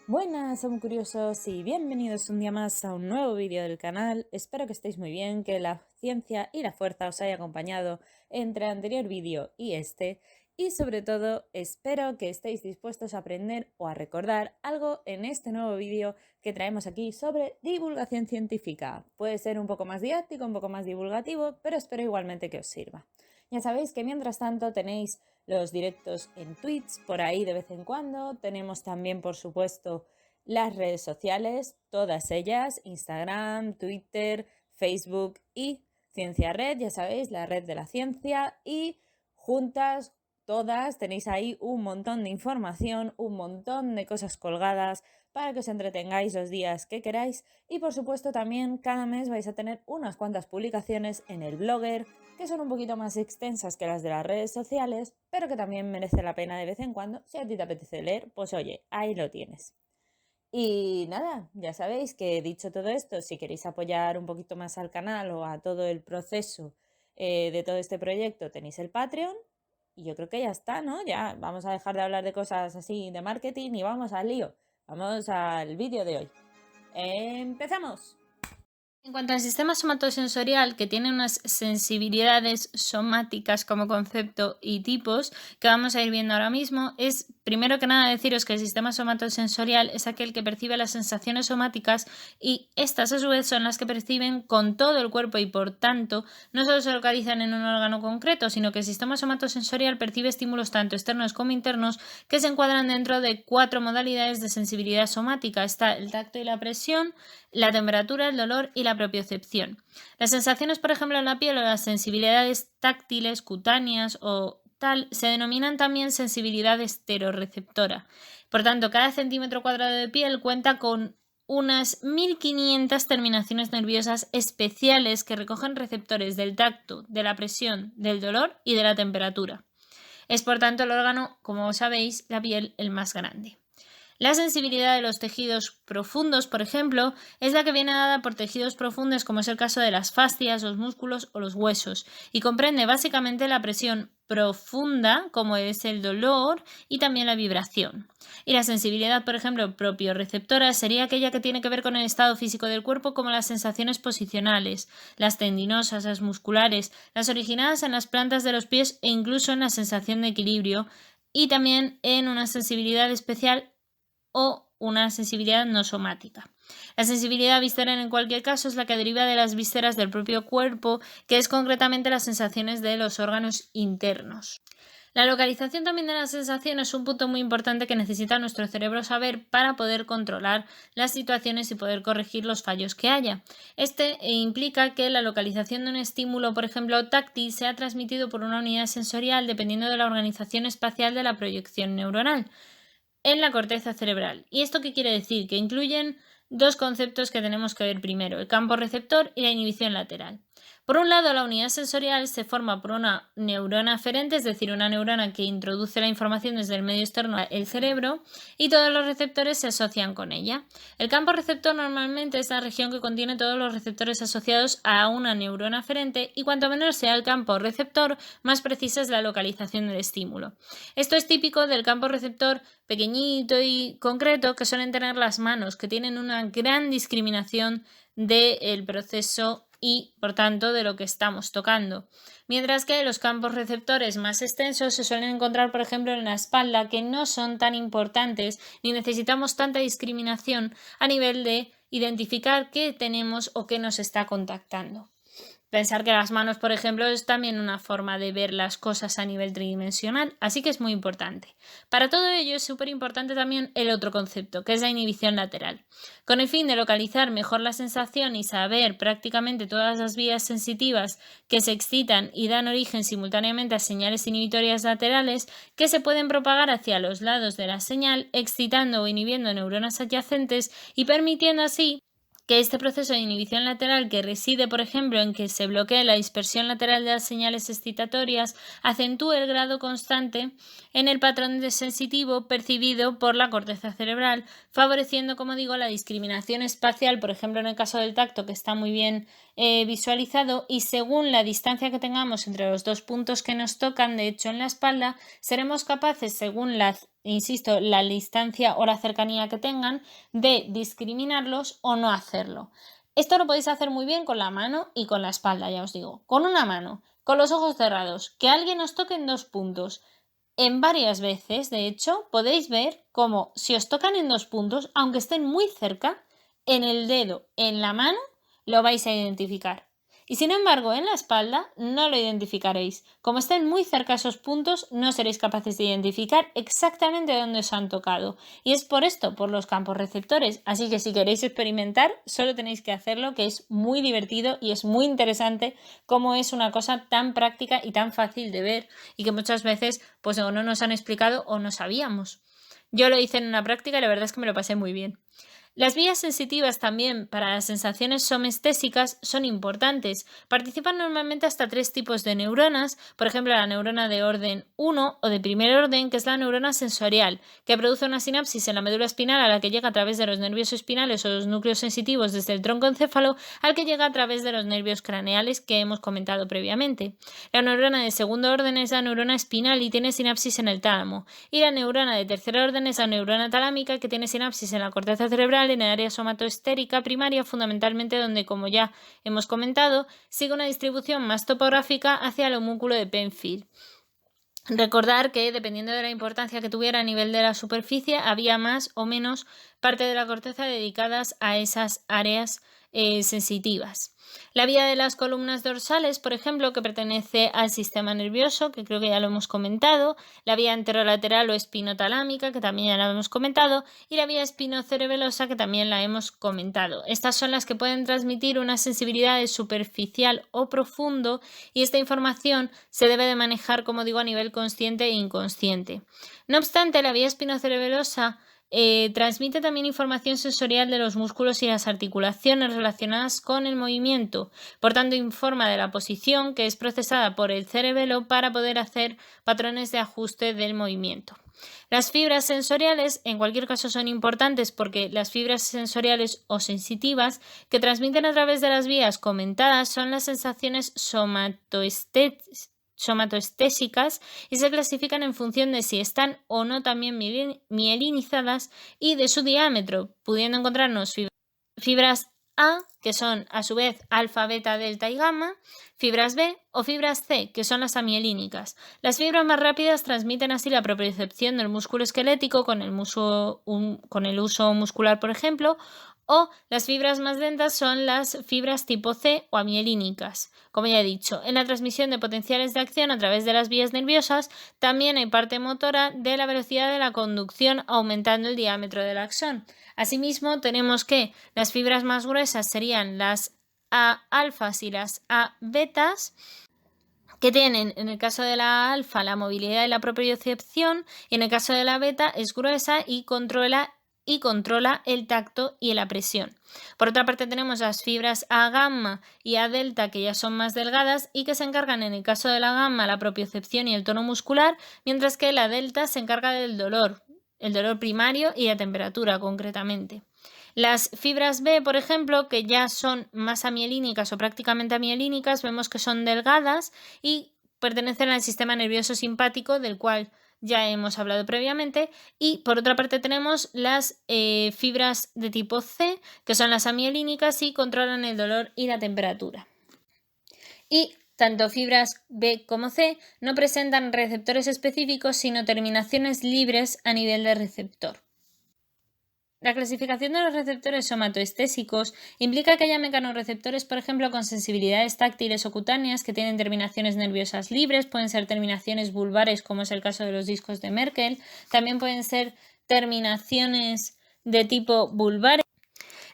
Buenas, somos curiosos y bienvenidos un día más a un nuevo vídeo del canal. Espero que estéis muy bien, que la ciencia y la fuerza os haya acompañado entre el anterior vídeo y este. Y sobre todo, espero que estéis dispuestos a aprender o a recordar algo en este nuevo vídeo que traemos aquí sobre divulgación científica. Puede ser un poco más didáctico, un poco más divulgativo, pero espero igualmente que os sirva. Ya sabéis que mientras tanto tenéis los directos en Twitch por ahí de vez en cuando. Tenemos también, por supuesto, las redes sociales, todas ellas, Instagram, Twitter, Facebook y Ciencia Red, ya sabéis, la red de la ciencia, y juntas todas tenéis ahí un montón de información, un montón de cosas colgadas para que os entretengáis los días que queráis, y por supuesto también cada mes vais a tener unas cuantas publicaciones en el Blogger que son un poquito más extensas que las de las redes sociales, pero que también merece la pena de vez en cuando. Si a ti te apetece leer, pues oye, ahí lo tienes. Y nada, ya sabéis que dicho todo esto, si queréis apoyar un poquito más al canal o a todo el proceso de todo este proyecto, tenéis el Patreon. Y yo creo que ya está, ¿no? Ya vamos a dejar de hablar de cosas así de marketing y vamos al lío. Vamos al vídeo de hoy. ¡Empezamos! En cuanto al sistema somatosensorial, que tiene unas sensibilidades somáticas como concepto y tipos que vamos a ir viendo ahora mismo, es primero que nada deciros que el sistema somatosensorial es aquel que percibe las sensaciones somáticas y estas a su vez son las que perciben con todo el cuerpo y por tanto no solo se localizan en un órgano concreto, sino que el sistema somatosensorial percibe estímulos tanto externos como internos que se encuadran dentro de 4 modalidades de sensibilidad somática. Está el tacto y la presión, la temperatura, el dolor y la propiocepción. Las sensaciones, por ejemplo, en la piel o las sensibilidades táctiles, cutáneas o tal, se denominan también sensibilidad esteroreceptora. Por tanto, cada centímetro cuadrado de piel cuenta con unas 1500 terminaciones nerviosas especiales que recogen receptores del tacto, de la presión, del dolor y de la temperatura. Es por tanto el órgano, como sabéis, la piel el más grande. La sensibilidad de los tejidos profundos, por ejemplo, es la que viene dada por tejidos profundos como es el caso de las fascias, los músculos o los huesos, y comprende básicamente la presión profunda, como es el dolor, y también la vibración. Y la sensibilidad, por ejemplo, propioreceptora sería aquella que tiene que ver con el estado físico del cuerpo, como las sensaciones posicionales, las tendinosas, las musculares, las originadas en las plantas de los pies e incluso en la sensación de equilibrio, y también en una sensibilidad especial o una sensibilidad no somática. La sensibilidad visceral en cualquier caso es la que deriva de las vísceras del propio cuerpo, que es concretamente las sensaciones de los órganos internos. La localización también de las sensaciones es un punto muy importante que necesita nuestro cerebro saber para poder controlar las situaciones y poder corregir los fallos que haya. Este implica que la localización de un estímulo, por ejemplo táctil, sea transmitido por una unidad sensorial dependiendo de la organización espacial de la proyección neuronal en la corteza cerebral. ¿Y esto qué quiere decir? Que incluyen dos conceptos que tenemos que ver primero, el campo receptor y la inhibición lateral. Por un lado, la unidad sensorial se forma por una neurona aferente, es decir, una neurona que introduce la información desde el medio externo al cerebro, y todos los receptores se asocian con ella. El campo receptor normalmente es la región que contiene todos los receptores asociados a una neurona aferente, y cuanto menor sea el campo receptor, más precisa es la localización del estímulo. Esto es típico del campo receptor pequeñito y concreto que suelen tener las manos, que tienen una gran discriminación del proceso y, por tanto, de lo que estamos tocando. Mientras que los campos receptores más extensos se suelen encontrar, por ejemplo, en la espalda, que no son tan importantes ni necesitamos tanta discriminación a nivel de identificar qué tenemos o qué nos está contactando. Pensar que las manos, por ejemplo, es también una forma de ver las cosas a nivel tridimensional, así que es muy importante. Para todo ello es súper importante también el otro concepto, que es la inhibición lateral. Con el fin de localizar mejor la sensación y saber prácticamente todas las vías sensitivas que se excitan y dan origen simultáneamente a señales inhibitorias laterales que se pueden propagar hacia los lados de la señal, excitando o inhibiendo neuronas adyacentes y permitiendo así que este proceso de inhibición lateral, que reside, por ejemplo, en que se bloquee la dispersión lateral de las señales excitatorias, acentúe el grado constante en el patrón sensitivo percibido por la corteza cerebral, favoreciendo, como digo, la discriminación espacial, por ejemplo, en el caso del tacto, que está muy bien visualizado, y según la distancia que tengamos entre los dos puntos que nos tocan, de hecho en la espalda, seremos capaces, según la distancia o la cercanía que tengan, de discriminarlos o no hacerlo. Esto lo podéis hacer muy bien con la mano y con la espalda, ya os digo. Con una mano, con los ojos cerrados, que alguien os toque en dos puntos. En varias veces, de hecho, podéis ver cómo si os tocan en dos puntos, aunque estén muy cerca, en el dedo, en la mano, lo vais a identificar. Y sin embargo, en la espalda no lo identificaréis. Como estén muy cerca esos puntos, no seréis capaces de identificar exactamente dónde os han tocado. Y es por esto, por los campos receptores. Así que si queréis experimentar, solo tenéis que hacerlo, que es muy divertido y es muy interesante cómo es una cosa tan práctica y tan fácil de ver y que muchas veces pues o no nos han explicado o no sabíamos. Yo lo hice en una práctica y la verdad es que me lo pasé muy bien. Las vías sensitivas también para las sensaciones somestésicas son importantes. Participan normalmente hasta 3 tipos de neuronas, por ejemplo la neurona de orden 1 o de primer orden, que es la neurona sensorial, que produce una sinapsis en la médula espinal a la que llega a través de los nervios espinales o los núcleos sensitivos desde el tronco encéfalo al que llega a través de los nervios craneales que hemos comentado previamente. La neurona de segundo orden es la neurona espinal y tiene sinapsis en el tálamo. Y la neurona de tercer orden es la neurona talámica que tiene sinapsis en la corteza cerebral en el área somatoestérica primaria, fundamentalmente donde, como ya hemos comentado, sigue una distribución más topográfica hacia el homúnculo de Penfield. Recordar que, dependiendo de la importancia que tuviera a nivel de la superficie, había más o menos parte de la corteza dedicadas a esas áreas sensitivas. La vía de las columnas dorsales, por ejemplo, que pertenece al sistema nervioso, que creo que ya lo hemos comentado, la vía anterolateral o espinotalámica, que también ya la hemos comentado, y la vía espinocerebelosa, que también la hemos comentado. Estas son las que pueden transmitir una sensibilidad de superficial o profundo, y esta información se debe de manejar, como digo, a nivel consciente e inconsciente. No obstante, la vía espinocerebelosa transmite también información sensorial de los músculos y las articulaciones relacionadas con el movimiento. Por tanto, informa de la posición que es procesada por el cerebelo para poder hacer patrones de ajuste del movimiento. Las fibras sensoriales, en cualquier caso, son importantes porque las fibras sensoriales o sensitivas que transmiten a través de las vías comentadas son las sensaciones somatoestésicas y se clasifican en función de si están o no también mielinizadas y de su diámetro, pudiendo encontrarnos fibras A, que son a su vez alfa, beta, delta y gamma, fibras B o fibras C, que son las amielínicas. Las fibras más rápidas transmiten así la propiocepción del músculo esquelético con el uso muscular, por ejemplo, o las fibras más lentas son las fibras tipo C o amielínicas. Como ya he dicho, en la transmisión de potenciales de acción a través de las vías nerviosas también hay parte motora de la velocidad de la conducción aumentando el diámetro del axón. Asimismo, tenemos que las fibras más gruesas serían las A-alfas y las A-betas, que tienen, en el caso de la alfa, la movilidad y la propiocepción, y en el caso de la beta es gruesa y controla el tacto y la presión. Por otra parte, tenemos las fibras A gamma y A delta, que ya son más delgadas y que se encargan, en el caso de la gamma, la propiocepción y el tono muscular, mientras que la delta se encarga del dolor, el dolor primario y la temperatura concretamente. Las fibras B, por ejemplo, que ya son más amielínicas o prácticamente amielínicas, vemos que son delgadas y pertenecen al sistema nervioso simpático, del cual ya hemos hablado previamente, y por otra parte tenemos las fibras de tipo C, que son las amielínicas y controlan el dolor y la temperatura. Y tanto fibras B como C no presentan receptores específicos, sino terminaciones libres a nivel de receptor. La clasificación de los receptores somatoestésicos implica que haya mecanorreceptores, por ejemplo, con sensibilidades táctiles o cutáneas que tienen terminaciones nerviosas libres, pueden ser terminaciones vulvares, como es el caso de los discos de Merkel, también pueden ser terminaciones de tipo vulvares,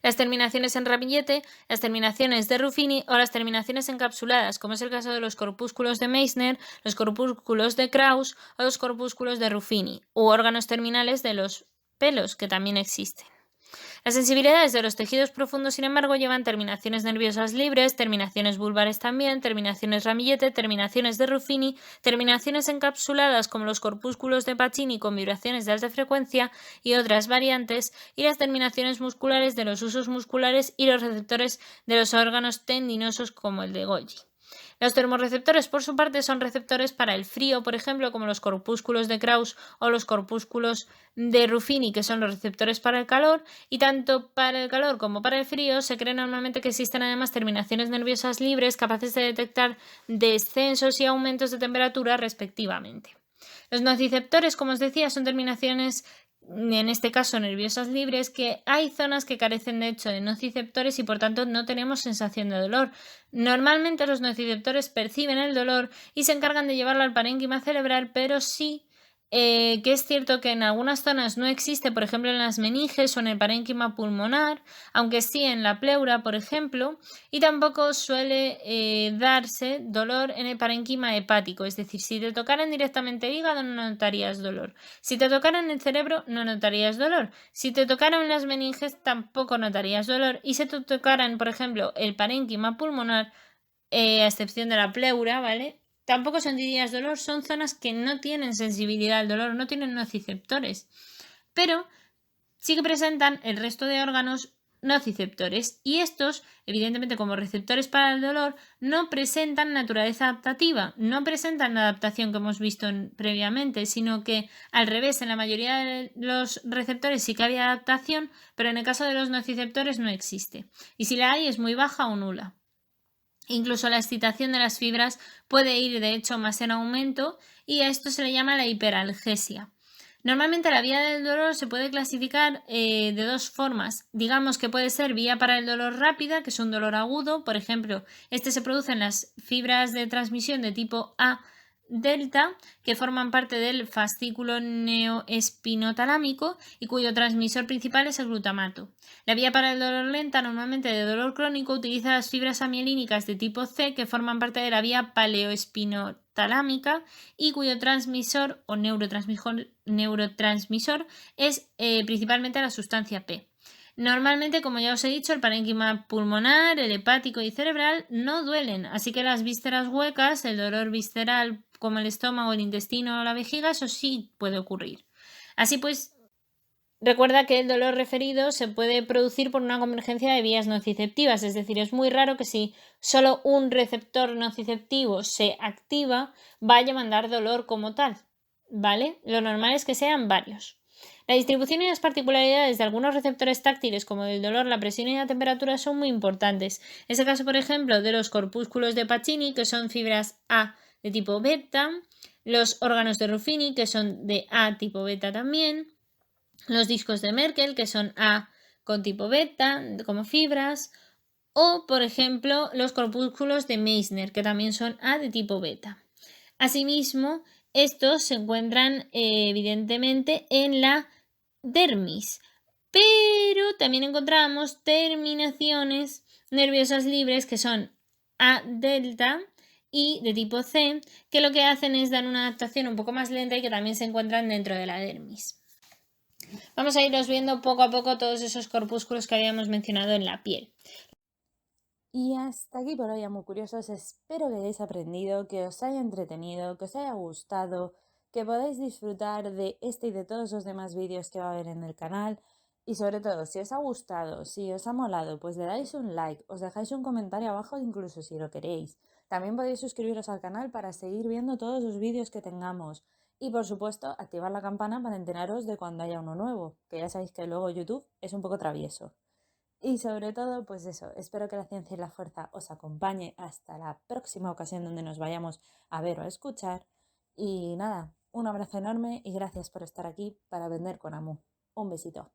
las terminaciones en ramillete, las terminaciones de Ruffini o las terminaciones encapsuladas, como es el caso de los corpúsculos de Meissner, los corpúsculos de Krauss o los corpúsculos de Ruffini, u órganos terminales de los pelos, que también existen. Las sensibilidades de los tejidos profundos, sin embargo, llevan terminaciones nerviosas libres, terminaciones vulvares también, terminaciones ramillete, terminaciones de Ruffini, terminaciones encapsuladas como los corpúsculos de Pacini con vibraciones de alta frecuencia y otras variantes, y las terminaciones musculares de los usos musculares y los receptores de los órganos tendinosos como el de Golgi. Los termorreceptores, por su parte, son receptores para el frío, por ejemplo, como los corpúsculos de Krauss o los corpúsculos de Ruffini, que son los receptores para el calor, y tanto para el calor como para el frío se cree normalmente que existen además terminaciones nerviosas libres capaces de detectar descensos y aumentos de temperatura respectivamente. Los nociceptores, como os decía, son terminaciones, en este caso nerviosas libres, que hay zonas que carecen de hecho de nociceptores y por tanto no tenemos sensación de dolor. Normalmente los nociceptores perciben el dolor y se encargan de llevarlo al parénquima cerebral, pero sí que es cierto que en algunas zonas no existe, por ejemplo en las meninges o en el parénquima pulmonar, aunque sí en la pleura, por ejemplo, y tampoco suele darse dolor en el parénquima hepático, es decir, si te tocaran directamente el hígado no notarías dolor, si te tocaran el cerebro no notarías dolor, si te tocaran las meninges tampoco notarías dolor, y si te tocaran, por ejemplo, el parénquima pulmonar, a excepción de la pleura, ¿vale? Tampoco sentirías dolor, son zonas que no tienen sensibilidad al dolor, no tienen nociceptores, pero sí que presentan el resto de órganos nociceptores y estos, evidentemente como receptores para el dolor, no presentan naturaleza adaptativa, no presentan la adaptación que hemos visto previamente, sino que al revés, en la mayoría de los receptores sí que había adaptación, pero en el caso de los nociceptores no existe, y si la hay es muy baja o nula. Incluso la excitación de las fibras puede ir de hecho más en aumento y a esto se le llama la hiperalgesia. Normalmente la vía del dolor se puede clasificar de dos formas. Digamos que puede ser vía para el dolor rápida, que es un dolor agudo. Por ejemplo, este se produce en las fibras de transmisión de tipo A delta, que forman parte del fascículo neoespinotalámico y cuyo transmisor principal es el glutamato. La vía para el dolor lenta, normalmente de dolor crónico, utiliza las fibras amielínicas de tipo C, que forman parte de la vía paleoespinotalámica y cuyo transmisor o neurotransmisor es principalmente la sustancia P. Normalmente, como ya os he dicho, el parénquima pulmonar, el hepático y cerebral no duelen, así que las vísceras huecas, el dolor visceral como el estómago, el intestino o la vejiga, eso sí puede ocurrir. Así pues, recuerda que el dolor referido se puede producir por una convergencia de vías nociceptivas, es decir, es muy raro que si solo un receptor nociceptivo se activa, vaya a mandar dolor como tal, ¿vale? Lo normal es que sean varios. La distribución y las particularidades de algunos receptores táctiles, como el dolor, la presión y la temperatura, son muy importantes. Es el caso, por ejemplo, de los corpúsculos de Pacini, que son fibras A de tipo beta, los órganos de Ruffini, que son de A tipo beta también, los discos de Merkel, que son A con tipo beta, como fibras, o, por ejemplo, los corpúsculos de Meissner, que también son A de tipo beta. Asimismo, estos se encuentran evidentemente en la dermis, pero también encontramos terminaciones nerviosas libres que son A delta y de tipo C, que lo que hacen es dar una adaptación un poco más lenta y que también se encuentran dentro de la dermis. Vamos a iros viendo poco a poco todos esos corpúsculos que habíamos mencionado en la piel. Y hasta aquí por hoy, muy curiosos. Espero que hayáis aprendido, que os haya entretenido, que os haya gustado, que podáis disfrutar de este y de todos los demás vídeos que va a haber en el canal. Y sobre todo, si os ha gustado, si os ha molado, pues le dais un like, os dejáis un comentario abajo incluso si lo queréis. También podéis suscribiros al canal para seguir viendo todos los vídeos que tengamos. Y por supuesto, activar la campana para enteraros de cuando haya uno nuevo, que ya sabéis que luego YouTube es un poco travieso. Y sobre todo, pues eso, espero que la ciencia y la fuerza os acompañe hasta la próxima ocasión donde nos vayamos a ver o a escuchar. Y nada, un abrazo enorme y gracias por estar aquí para aprender con Amu. Un besito.